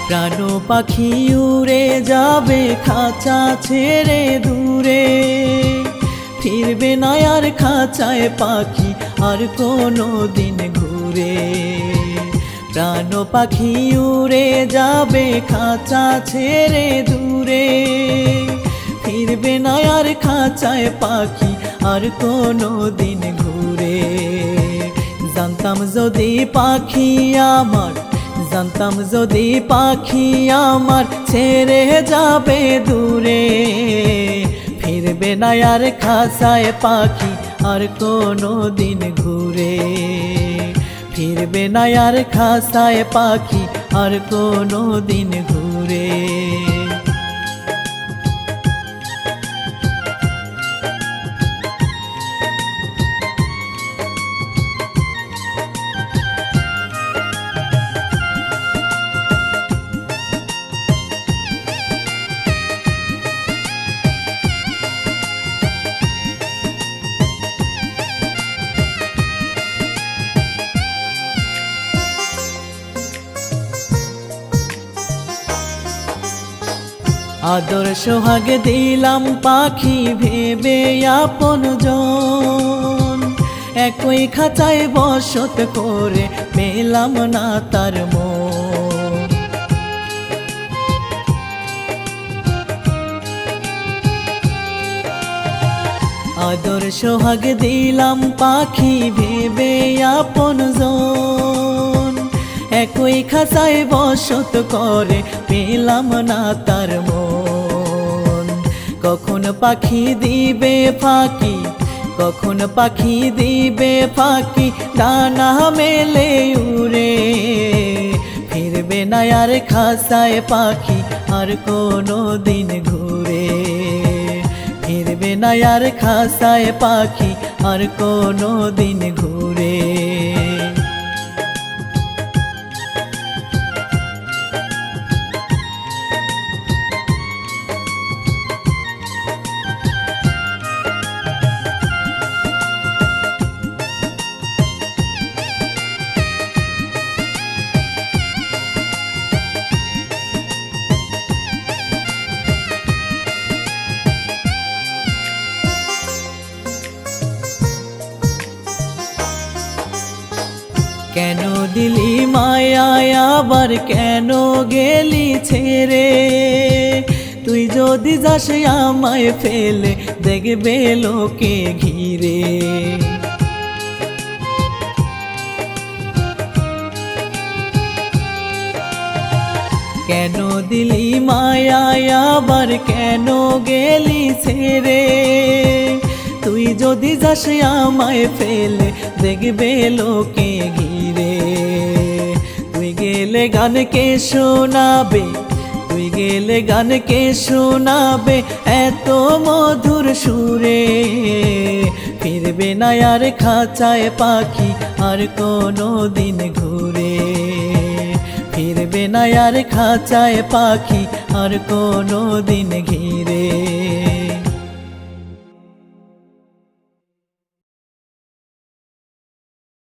প্রাণ পাখি উড়ে যাবে খাঁচা ছেড়ে দূরে, ফিরবে না আর খাঁচায় পাখি আর কোনো দিন ঘুরে। প্রাণ পাখি উড়ে যাবে খাঁচা ছেড়ে দূরে, ফিরবে না আর খাঁচায় পাখি আর কোনো দিন ঘুরে। জানতাম যদি পাখি আমার, জানতাম যদি পাখি আমার ছেড়ে যাবে দূরে, ফিরবে না আর খাঁচায় পাখি আর কোনো দিন ঘুরে। ফিরবে না আর খাঁচায় পাখি আর কোনো দিন ঘুরে। আদর সোহাগ দিলাম পাখি ভেবে আপনজন, একই খাঁচায় বসত করে পেলাম না তার মন। আদর সোহাগ দিলাম পাখি ভেবে আপনজন, একই খাঁচায় বসত করে পেলাম না তার মন। কখন পাখি দিবে ফাঁকি, কখন পাখি দিবে ফাঁকি ডানা মেলে উড়ে, ফিরবে না আর খাঁচায় পাখি আর কোনো দিন ঘুরে। ফিরবে না আর খাঁচায় পাখি আর কোনো দিন ঘুরে। কেন দিলি মায়ায় আবার কেন গেলি ছেড়ে, তুই যদি যাস আমায় ফেলে দেখবে লোকে ঘিরে। কেন দিলি মায়ায় আবার কেন গেলি ছেড়ে, তুই যদি যাস আমায় ফেলে দেখবে লোকে ঘিরে। তুই গেলে গান কে শোনাবে, তুই গেলে গান কে শোনাবে এত মধুর সুরে, ফিরবে না আর খাঁচায় পাখি আর কোনো দিন ঘুরে। ফিরবে না আর খাঁচায় পাখি আর কোনো দিন ঘিরে।